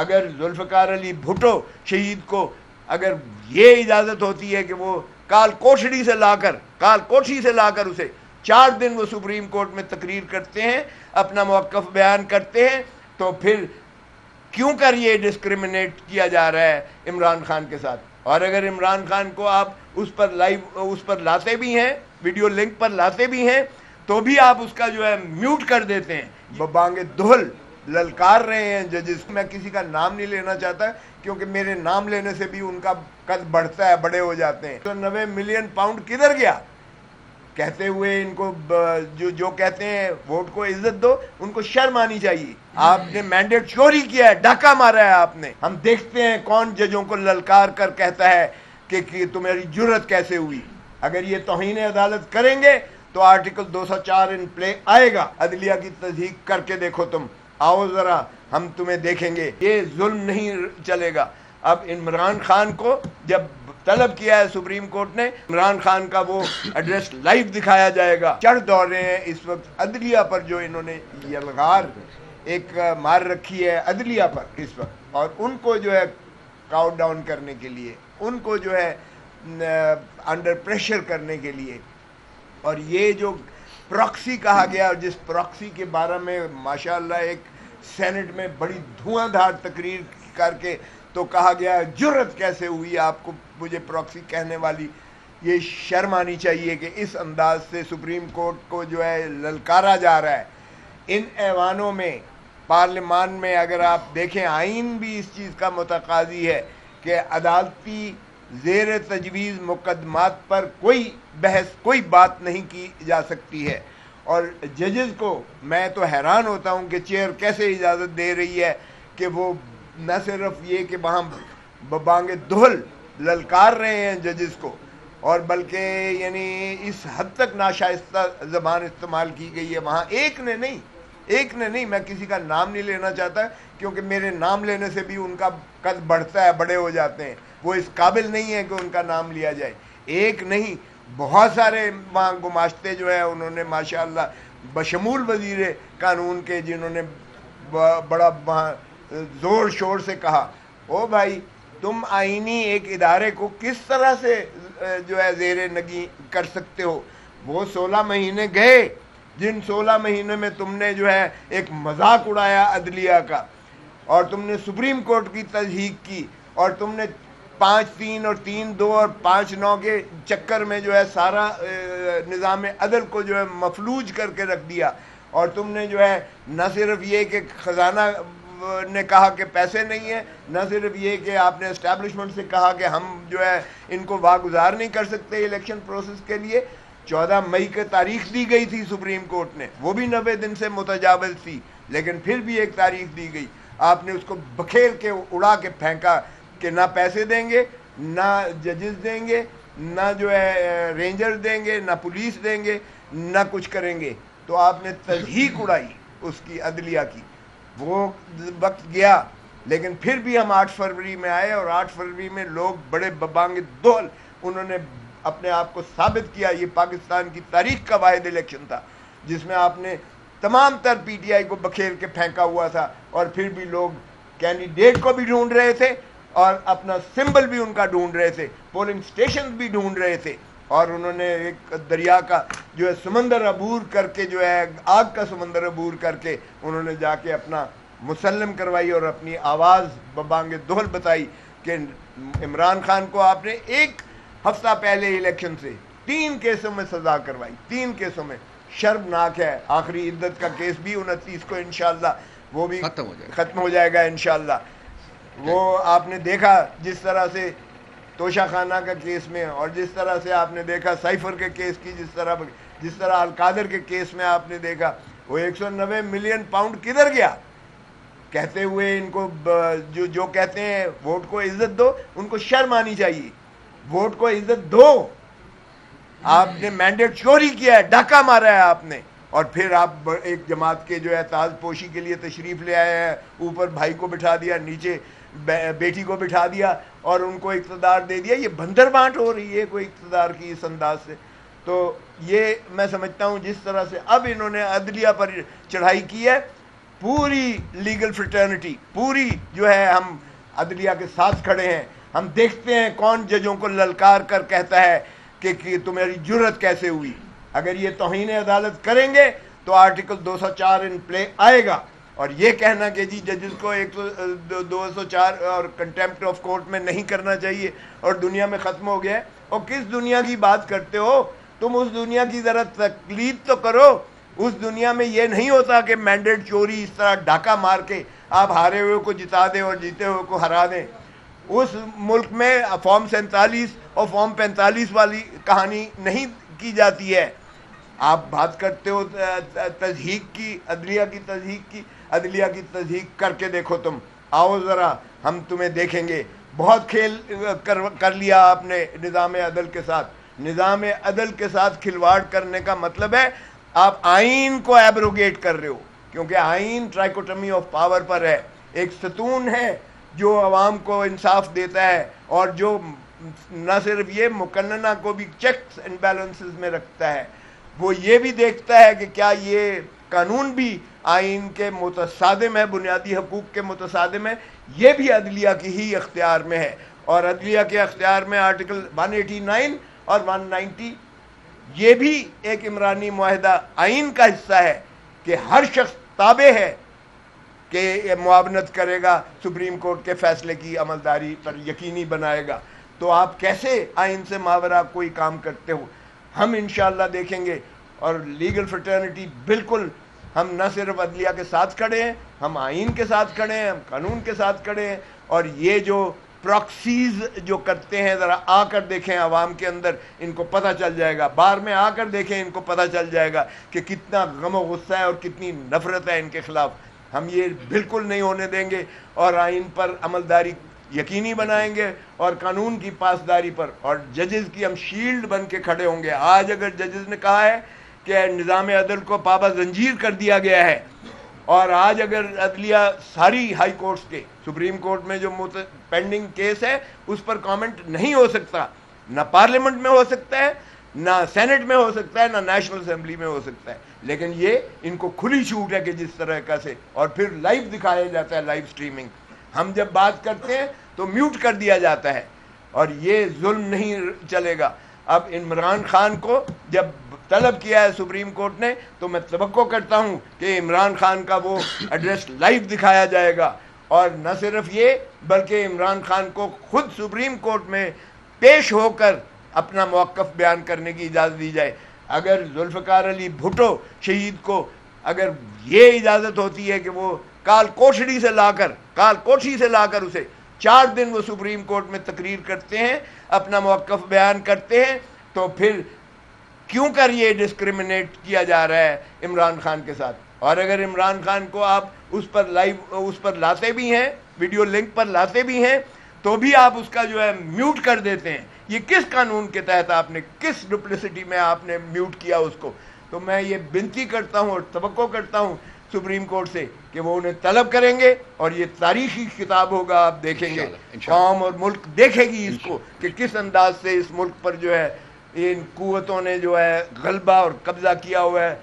اگر ذوالفقار علی بھٹو شہید کو اگر یہ اجازت ہوتی ہے کہ وہ کال کوٹھی سے لا کر اسے 4 دن وہ سپریم کورٹ میں تقریر کرتے ہیں، اپنا موقف بیان کرتے ہیں، تو پھر کیوں کر یہ ڈسکریمنیٹ کیا جا رہا ہے عمران خان کے ساتھ؟ اور اگر عمران خان کو آپ اس پر لاتے بھی ہیں، ویڈیو لنک پر لاتے بھی ہیں، تو بھی آپ اس کا جو ہے میوٹ کر دیتے ہیں۔ ببانگ دہل للکار رہے ہیں ججز۔ میں کسی کا نام نہیں لینا چاہتا کیونکہ میرے نام لینے سے بھی ان کا قد بڑھتا ہے، بڑے ہو جاتے ہیں۔ 90 ملین پاؤنڈ کدھر گیا؟ کہتے ہوئے ان کو جو کہتے ہیں ووٹ کو عزت دو، ان کو شرم آنی چاہیے۔ آپ نے مینڈیٹ چوری کیا ہے، ڈاکہ مارا ہے آپ نے۔ ہم دیکھتے ہیں کون ججوں کو للکار کر کہتا ہے کہ تمہاری جرت کیسے ہوئی۔ اگر یہ توہین عدالت کریں گے تو آرٹیکل 204 ان پلے آئے گا۔ عدلیہ کی تصدیق کر کے دیکھو، تم آؤ ذرا، ہم تمہیں دیکھیں گے۔ یہ ظلم نہیں چلے گا۔ اب عمران خان کو جب طلب کیا ہے سپریم کورٹ نے، عمران خان کا وہ ایڈریس لائیو دکھایا جائے گا۔ چڑھ دوڑ رہے ہیں اس وقت عدلیہ پر، جو انہوں نے یلغار ایک مار رکھی ہے عدلیہ پر اس وقت، اور ان کو جو ہے کاؤنٹ ڈاؤن کرنے کے لیے، ان کو جو ہے انڈر پریشر کرنے کے لیے۔ اور یہ جو پراکسی کہا گیا، اور جس پراکسی کے بارے میں ماشاءاللہ ایک سینٹ میں بڑی دھواں دھار تقریر کر کے تو کہا گیا جرت کیسے ہوئی آپ کو مجھے پراکسی کہنے والی۔ یہ شرم آنی چاہیے کہ اس انداز سے سپریم کورٹ کو جو ہے للکارا جا رہا ہے۔ ان ایوانوں میں، پارلیمان میں اگر آپ دیکھیں، آئین بھی اس چیز کا متقاضی ہے کہ عدالتی زیر تجویز مقدمات پر کوئی بحث، کوئی بات نہیں کی جا سکتی ہے۔ اور ججز کو میں تو حیران ہوتا ہوں کہ چیئر کیسے اجازت دے رہی ہے کہ وہ نہ صرف یہ کہ وہاں ببانگ دہل للکار رہے ہیں ججز کو، اور بلکہ یعنی اس حد تک ناشائستہ زبان استعمال کی گئی ہے وہاں۔ ایک نے نہیں، میں کسی کا نام نہیں لینا چاہتا کیونکہ میرے نام لینے سے بھی ان کا قد بڑھتا ہے، بڑے ہو جاتے ہیں۔ وہ اس قابل نہیں ہے کہ ان کا نام لیا جائے۔ ایک نہیں، بہت سارے وہاں گماشتے جو ہے انہوں نے ماشاءاللہ بشمول وزیر قانون کے، جنہوں نے بڑا وہاں زور شور سے کہا، او بھائی تم آئینی ایک ادارے کو کس طرح سے جو ہے زیر نگی کر سکتے ہو؟ وہ 16 مہینے گئے جن 16 مہینے میں تم نے جو ہے ایک مذاق اڑایا عدلیہ کا، اور تم نے سپریم کورٹ کی تضحیق کی، اور تم نے 5-3 اور 3-2 اور 5-9 کے چکر میں جو ہے سارا نظام عدل کو جو ہے مفلوج کر کے رکھ دیا۔ اور تم نے جو ہے نہ صرف یہ کہ خزانہ نے کہا کہ پیسے نہیں ہیں، نہ صرف یہ کہ آپ نے اسٹیبلشمنٹ سے کہا کہ ہم جو ہے ان کو واگزار نہیں کر سکتے الیکشن پروسیس کے لیے۔ 14 مئی کی تاریخ دی گئی تھی سپریم کورٹ نے، وہ بھی 90 دن سے متجاوز تھی، لیکن پھر بھی ایک تاریخ دی گئی۔ آپ نے اس کو بکھیر کے اڑا کے پھینکا کہ نہ پیسے دیں گے، نہ ججز دیں گے، نہ جو ہے رینجر دیں گے، نہ پولیس دیں گے، نہ کچھ کریں گے۔ تو آپ نے تضحیق اڑائی اس کی عدلیہ کی۔ وہ وقت گیا، لیکن پھر بھی ہم 8 فروری میں آئے، اور 8 فروری میں لوگ بڑے ببانگ دہل انہوں نے اپنے آپ کو ثابت کیا۔ یہ پاکستان کی تاریخ کا واحد الیکشن تھا جس میں آپ نے تمام تر پی ٹی آئی کو بکھیر کے پھینکا ہوا تھا، اور پھر بھی لوگ کینڈیڈیٹ کو بھی ڈھونڈ رہے تھے اور اپنا سمبل بھی ان کا ڈھونڈ رہے تھے، پولنگ سٹیشن بھی ڈھونڈ رہے تھے، اور انہوں نے ایک دریا کا جو ہے سمندر عبور کر کے، جو ہے آگ کا سمندر عبور کر کے، انہوں نے جا کے اپنا مسلم کروائی اور اپنی آواز ببانگ دہل بتائی کہ عمران خان کو آپ نے 1 ہفتہ پہلے الیکشن سے 3 کیسوں میں سزا کروائی، 3 کیسوں میں۔ شرمناک ہے۔ آخری عدت کا کیس بھی 29 کو انشاءاللہ وہ بھی ختم ہو جائے گا انشاءاللہ۔ وہ آپ نے دیکھا جس طرح سے توشہ خانہ کا کیس میں، اور جس طرح سے آپ نے دیکھا سائفر کے کیس کی، جس طرح القادر کے کیس میں آپ نے دیکھا، وہ 190 ملین پاؤنڈ کدھر گیا؟ کہتے ہوئے ان کو جو کہتے ہیں ووٹ کو عزت دو، ان کو شرم آنی چاہیے۔ ووٹ کو عزت دو۔ آپ نے مینڈیٹ چوری کیا ہے، ڈاکہ مارا ہے آپ نے، اور پھر آپ ایک جماعت کے جو ہے تاج پوشی کے لیے تشریف لے آئے ہیں۔ اوپر بھائی کو بٹھا دیا، نیچے بیٹی کو بٹھا دیا، اور ان کو اقتدار دے دیا۔ یہ بندر بانٹ ہو رہی ہے کوئی اقتدار کی اس انداز سے۔ تو یہ میں سمجھتا ہوں جس طرح سے اب انہوں نے عدلیہ پر چڑھائی کی ہے، پوری لیگل فریٹرنٹی پوری جو ہے ہم عدلیہ کے ساتھ کھڑے ہیں. ہم دیکھتے ہیں کون ججوں کو للکار کر کہتا ہے کہ تمہاری جرت کیسے ہوئی. اگر یہ توہین عدالت کریں گے تو آرٹیکل 204 ان پلے آئے گا. اور یہ کہنا کہ جی ججز کو 204 اور کنٹیمپٹ آف کورٹ میں نہیں کرنا چاہیے اور دنیا میں ختم ہو گیا ہے. اور کس دنیا کی بات کرتے ہو تم؟ اس دنیا کی ذرا تقلید تو کرو. اس دنیا میں یہ نہیں ہوتا کہ مینڈیٹ چوری اس طرح ڈاکہ مار کے آپ ہارے ہوئے کو جتا دیں اور جیتے ہوئے کو ہرا دیں. اس ملک میں فارم 47 اور فارم 45 والی کہانی نہیں کی جاتی ہے. آپ بات کرتے ہو تضحیک کی، عدلیہ کی تضحیک کی. عدلیہ کی تضحیک کر کے دیکھو تم. آؤ ذرا ہم تمہیں دیکھیں گے. بہت کھیل کر لیا آپ نے نظام عدل کے ساتھ. نظام عدل کے ساتھ کھلواڑ کرنے کا مطلب ہے آپ آئین کو ایبروگیٹ کر رہے ہو، کیونکہ آئین ٹرائکوٹمی آف پاور پر ہے. ایک ستون ہے جو عوام کو انصاف دیتا ہے اور جو نہ صرف یہ مقننہ کو بھی چیکس اینڈ بیلنسز میں رکھتا ہے. وہ یہ بھی دیکھتا ہے کہ کیا یہ قانون بھی آئین کے متصادم ہے، بنیادی حقوق کے متصادم ہے. یہ بھی عدلیہ کی ہی اختیار میں ہے. اور عدلیہ کے اختیار میں آرٹیکل 189 اور 190 یہ بھی ایک عمرانی معاہدہ آئین کا حصہ ہے کہ ہر شخص تابع ہے کہ معاونت کرے گا، سپریم کورٹ کے فیصلے کی عملداری پر یقینی بنائے گا. تو آپ کیسے آئین سے ماورا کوئی کام کرتے ہو؟ ہم انشاءاللہ دیکھیں گے. اور لیگل فریٹرنٹی بالکل ہم نہ صرف عدلیہ کے ساتھ کھڑے ہیں، ہم آئین کے ساتھ کھڑے ہیں، ہم قانون کے ساتھ کھڑے ہیں. اور یہ جو پراکسیز جو کرتے ہیں ذرا آ کر دیکھیں عوام کے اندر، ان کو پتہ چل جائے گا. بار میں آ کر دیکھیں، ان کو پتہ چل جائے گا کہ کتنا غم و غصہ ہے اور کتنی نفرت ہے ان کے خلاف. ہم یہ بالکل نہیں ہونے دیں گے اور آئین پر عملداری یقینی بنائیں گے اور قانون کی پاسداری پر. اور ججز کی ہم شیلڈ بن کے کھڑے ہوں گے. آج اگر ججز نے کہا ہے کہ نظام عدل کو پابا زنجیر کر دیا گیا ہے، اور آج اگر عدلیہ ساری ہائی کورٹس کے، سپریم کورٹ میں جو پینڈنگ کیس ہے اس پر کامنٹ نہیں ہو سکتا، نہ پارلیمنٹ میں ہو سکتا ہے، نہ سینٹ میں ہو سکتا ہے، نہ نیشنل اسمبلی میں ہو سکتا ہے. لیکن یہ ان کو کھلی چھوٹ ہے کہ جس طرح کا سے، اور پھر لائیو دکھایا جاتا ہے، لائیو سٹریمنگ. ہم جب بات کرتے ہیں تو میوٹ کر دیا جاتا ہے. اور یہ ظلم نہیں چلے گا. اب عمران خان کو جب طلب کیا ہے سپریم کورٹ نے، تو میں توقع کرتا ہوں کہ عمران خان کا وہ ایڈریس لائیو دکھایا جائے گا. اور نہ صرف یہ بلکہ عمران خان کو خود سپریم کورٹ میں پیش ہو کر اپنا موقف بیان کرنے کی اجازت دی جائے. اگر ذوالفقار علی بھٹو شہید کو اگر یہ اجازت ہوتی ہے کہ وہ کال کوٹھی سے لا کر اسے 4 دن وہ سپریم کورٹ میں تقریر کرتے ہیں، اپنا موقف بیان کرتے ہیں، تو پھر کیوں کر یہ ڈسکریمنیٹ کیا جا رہا ہے عمران خان کے ساتھ؟ اور اگر عمران خان کو آپ اس پر لاتے بھی ہیں، ویڈیو لنک پر لاتے بھی ہیں، تو بھی آپ اس کا جو ہے میوٹ کر دیتے ہیں. یہ کس قانون کے تحت آپ نے، کس ڈپلیسٹی میں آپ نے میوٹ کیا اس کو؟ تو میں یہ بنتی کرتا ہوں اور توقع کرتا ہوں سپریم کورٹ سے کہ وہ انہیں طلب کریں گے، اور یہ تاریخی کتاب ہوگا. آپ دیکھیں گے، قوم اور ملک دیکھے گی اس کو کہ کس انداز سے اس ملک پر جو ہے ان قوتوں نے جو ہے غلبہ اور قبضہ کیا ہوا ہے.